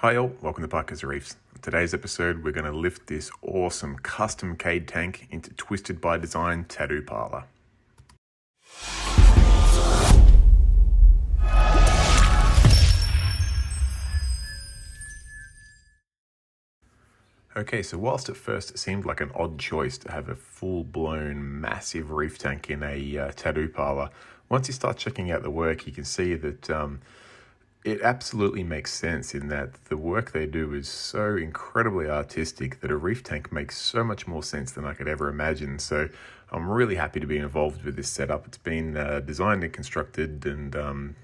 Hi all, welcome to Parker's Reefs. In today's episode, we're going to lift this awesome custom Cade tank into Twisted by Design Tattoo Parlor. Okay, so whilst at first it seemed like an odd choice to have a full-blown massive reef tank in a tattoo parlor, once you start checking out the work, you can see that it absolutely makes sense in that the work they do is so incredibly artistic that a reef tank makes so much more sense than I could ever imagine. So I'm really happy to be involved with this setup. It's been designed and constructed and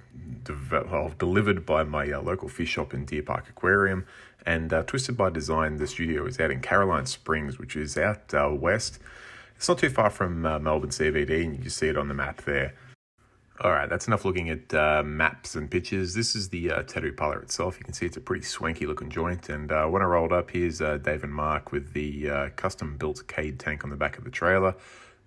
delivered by my local fish shop in Deer Park Aquarium. And Twisted by Design, the studio is out in Caroline Springs, which is out west. It's not too far from Melbourne CBD, and you can see it on the map there. All right, that's enough looking at maps and pictures. This is the tattoo parlor itself. You can see it's a pretty swanky looking joint. And when I rolled up, here's Dave and Mark with the custom built Cade tank on the back of the trailer.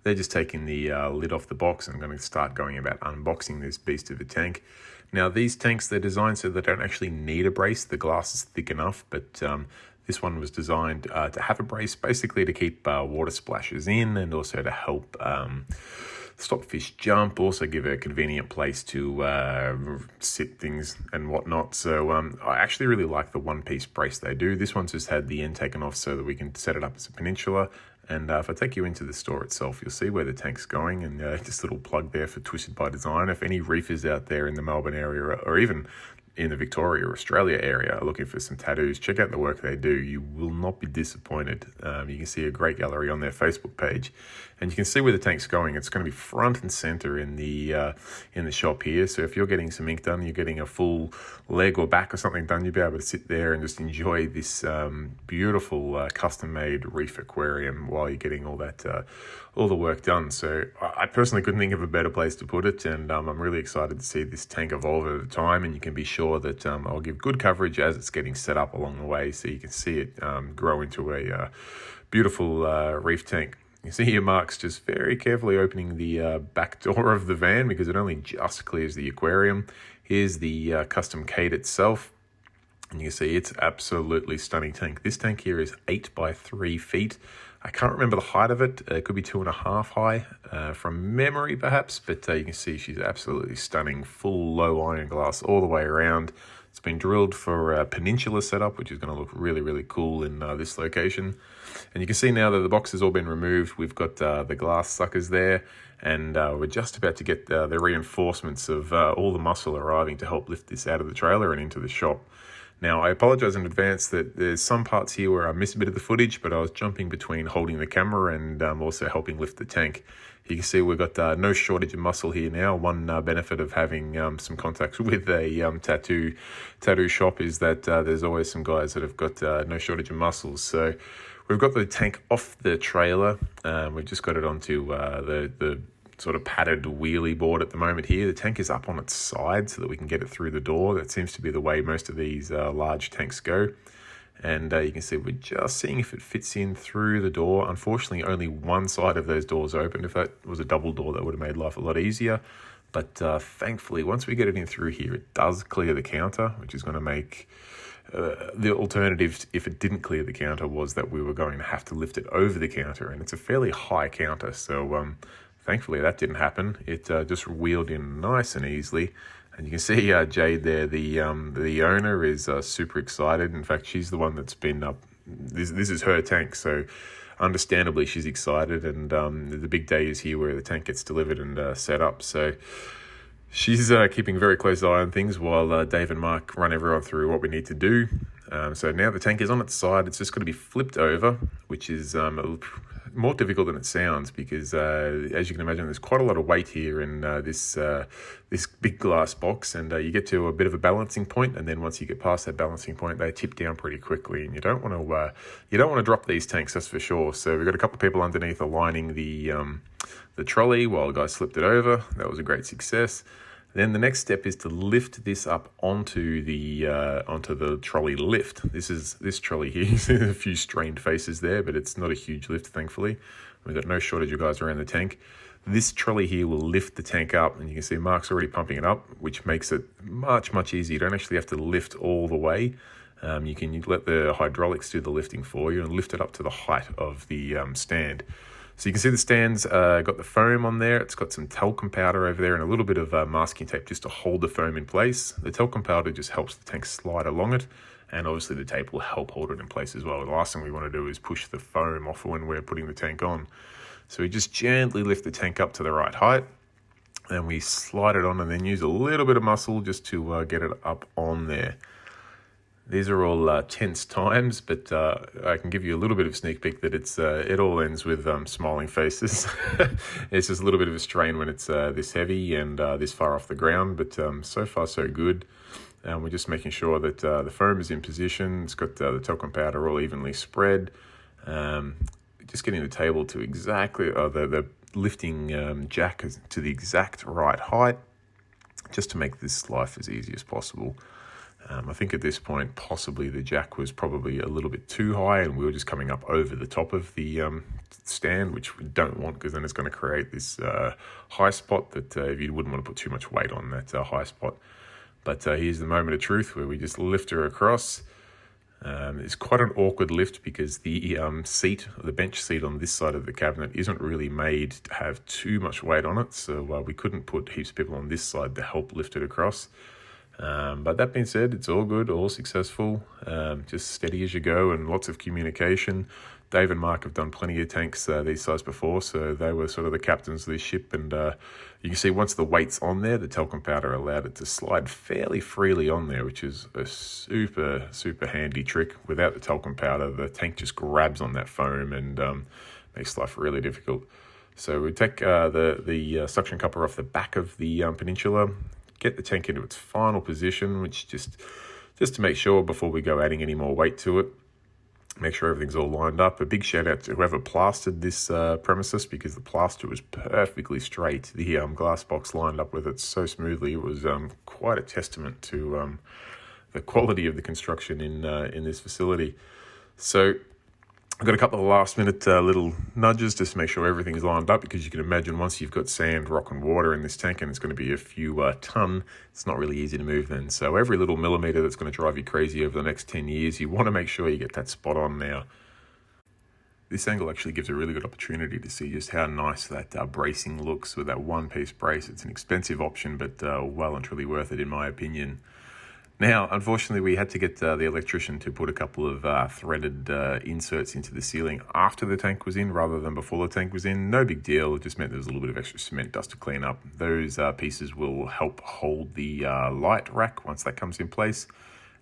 They're just taking the lid off the box and I'm going to start going about unboxing this beast of a tank. Now, these tanks, they're designed so they don't actually need a brace. The glass is thick enough, but this one was designed to have a brace, basically to keep water splashes in and also to help stop fish jump, also give a convenient place to sit things and whatnot. So I actually really like the one-piece brace they do. This one's just had the end taken off so that we can set it up as a peninsula. And if I take you into the store itself, you'll see where the tank's going, and just a little plug there for Twisted by Design. If any reefers out there in the Melbourne area or even in the Victoria or Australia area are looking for some tattoos, check out the work they do. You will not be disappointed. You can see a great gallery on their Facebook page, and you can see where the tank's going. It's going to be front and center in the shop here. So if you're getting some ink done, you're getting a full leg or back or something done, you'll be able to sit there and just enjoy this beautiful custom-made reef aquarium while you're getting all the work done. So I personally couldn't think of a better place to put it, and I'm really excited to see this tank evolve over time, and you can be sure that I'll give good coverage as it's getting set up along the way, so you can see it grow into a beautiful reef tank. You see here Mark's just very carefully opening the back door of the van because it only just clears the aquarium. Here's the custom Cade itself. And you can see it's absolutely stunning tank. This tank here is 8 by 3 feet. I can't remember the height of it. It could be 2.5 high from memory perhaps, but you can see she's absolutely stunning. Full low iron glass all the way around. It's been drilled for a peninsula setup, which is going to look really, really cool in this location. And you can see now that the box has all been removed. We've got the glass suckers there, and we're just about to get the reinforcements of all the muscle arriving to help lift this out of the trailer and into the shop. Now, I apologize in advance that there's some parts here where I missed a bit of the footage, but I was jumping between holding the camera and also helping lift the tank. You can see we've got no shortage of muscle here now. One benefit of having some contacts with a tattoo shop is that there's always some guys that have got no shortage of muscles. So we've got the tank off the trailer. We've just got it onto the sort of padded wheelie board at the moment here. The tank is up on its side so that we can get it through the door. That seems to be the way most of these large tanks go. And you can see we're just seeing if it fits in through the door. Unfortunately, only one side of those doors open. If that was a double door, that would have made life a lot easier. But thankfully, once we get it in through here, it does clear the counter, which is going to make... the alternative, if it didn't clear the counter, was that we were going to have to lift it over the counter. And it's a fairly high counter, so... thankfully, that didn't happen. It just wheeled in nice and easily. And you can see Jade there, the owner, is super excited. In fact, she's the one that's been up. This is her tank, so understandably she's excited. And the big day is here where the tank gets delivered and set up. So she's keeping a very close eye on things while Dave and Mark run everyone through what we need to do. So now the tank is on its side. It's just going to be flipped over, which is more difficult than it sounds because, as you can imagine, there's quite a lot of weight here in this big glass box, and you get to a bit of a balancing point, and then once you get past that balancing point, they tip down pretty quickly, and you don't want to drop these tanks, that's for sure. So we've got a couple of people underneath aligning the trolley while the guy slipped it over. That was a great success. Then the next step is to lift this up onto the trolley lift. This trolley here, you see a few strained faces there, but it's not a huge lift, thankfully. We've got no shortage of guys around the tank. This trolley here will lift the tank up, and you can see Mark's already pumping it up, which makes it much, much easier. You don't actually have to lift all the way. You can let the hydraulics do the lifting for you and lift it up to the height of the stand. So you can see the stand's got the foam on there. It's got some talcum powder over there and a little bit of masking tape just to hold the foam in place. The talcum powder just helps the tank slide along it, and obviously the tape will help hold it in place as well. The last thing we want to do is push the foam off when we're putting the tank on. So we just gently lift the tank up to the right height, and we slide it on and then use a little bit of muscle just to get it up on there. These are all tense times, but I can give you a little bit of a sneak peek that it all ends with smiling faces. It's just a little bit of a strain when it's this heavy and this far off the ground, but so far so good. We're just making sure that the foam is in position. It's got the talcum powder all evenly spread. Just getting the table to exactly, the lifting jack to the exact right height, just to make this life as easy as possible. I think at this point, possibly the jack was probably a little bit too high and we were just coming up over the top of the stand, which we don't want because then it's going to create this high spot that you wouldn't want to put too much weight on that high spot. But here's the moment of truth where we just lift her across. It's quite an awkward lift because the bench seat on this side of the cabinet isn't really made to have too much weight on it. So we couldn't put heaps of people on this side to help lift it across. But that being said, it's all good, all successful, just steady as you go and lots of communication. Dave and Mark have done plenty of tanks these size before, so they were sort of the captains of this ship. And you can see once the weight's on there, the talcum powder allowed it to slide fairly freely on there, which is a super, super handy trick. Without the talcum powder, the tank just grabs on that foam and makes life really difficult. So we take the suction cupper off the back of the peninsula, get the tank into its final position, which just to make sure before we go adding any more weight to it, make sure everything's all lined up. A big shout out to whoever plastered this premises, because the plaster was perfectly straight. The glass box lined up with it so smoothly. It was quite a testament to the quality of the construction in this facility. So I've got a couple of last minute little nudges just to make sure everything's lined up, because you can imagine once you've got sand, rock and water in this tank and it's going to be a few ton, it's not really easy to move then. So every little millimetre that's going to drive you crazy over the next 10 years, you want to make sure you get that spot on now. This angle actually gives a really good opportunity to see just how nice that bracing looks with that one-piece brace. It's an expensive option, but well and truly worth it in my opinion. Now, unfortunately, we had to get the electrician to put a couple of threaded inserts into the ceiling after the tank was in rather than before the tank was in. No big deal. It just meant there was a little bit of extra cement dust to clean up. Those pieces will help hold the light rack once that comes in place.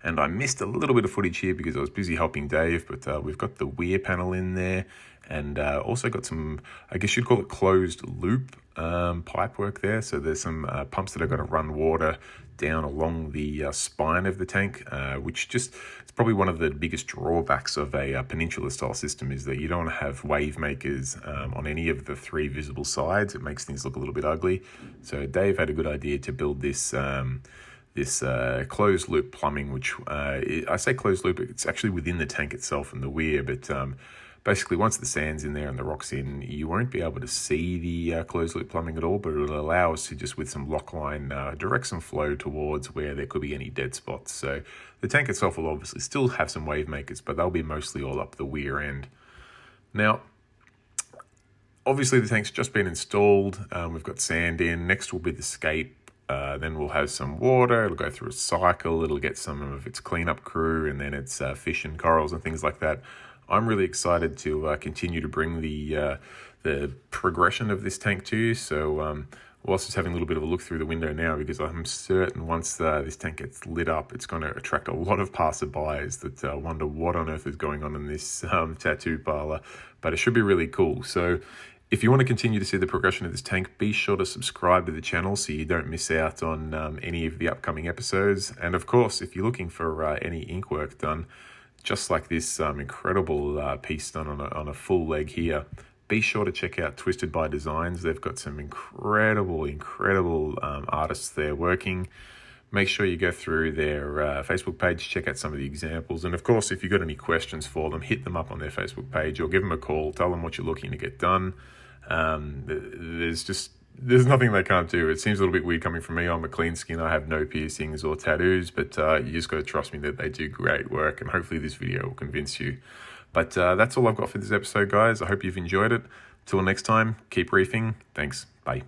And I missed a little bit of footage here because I was busy helping Dave, but we've got the weir panel in there and also got some, I guess you'd call it closed loop pipe work there. So there's some pumps that are going to run water down along the spine of the tank, which just, it's probably one of the biggest drawbacks of a peninsula style system, is that you don't want to have wave makers on any of the three visible sides. It makes things look a little bit ugly. So Dave had a good idea to build this closed loop plumbing, which I say closed loop, it's actually within the tank itself and the weir, but basically once the sand's in there and the rock's in, you won't be able to see the closed loop plumbing at all, but it'll allow us to just with some lock line direct some flow towards where there could be any dead spots. So the tank itself will obviously still have some wave makers, but they'll be mostly all up the weir end. Now, obviously the tank's just been installed. We've got sand in. Next will be the skate. Then we'll have some water. It'll go through a cycle. It'll get some of its cleanup crew, and then it's fish and corals and things like that. I'm really excited to continue to bring the progression of this tank to you. So whilst just having a little bit of a look through the window now, because I'm certain once this tank gets lit up, it's going to attract a lot of passerbys that wonder what on earth is going on in this tattoo parlor. But it should be really cool. So if you want to continue to see the progression of this tank, be sure to subscribe to the channel so you don't miss out on any of the upcoming episodes. And of course, if you're looking for any ink work done, just like this incredible piece done on a full leg here, be sure to check out Twisted by Designs. They've got some incredible artists there working. Make sure you go through their Facebook page, check out some of the examples. And of course, if you've got any questions for them, hit them up on their Facebook page or give them a call, tell them what you're looking to get done. There's just There's nothing they can't do. It seems a little bit weird coming from me. I'm a clean skin. I have no piercings or tattoos, but you just got to trust me that they do great work, and hopefully this video will convince you. But that's all I've got for this episode, guys. I hope you've enjoyed it. Till next time, keep reefing. Thanks. Bye.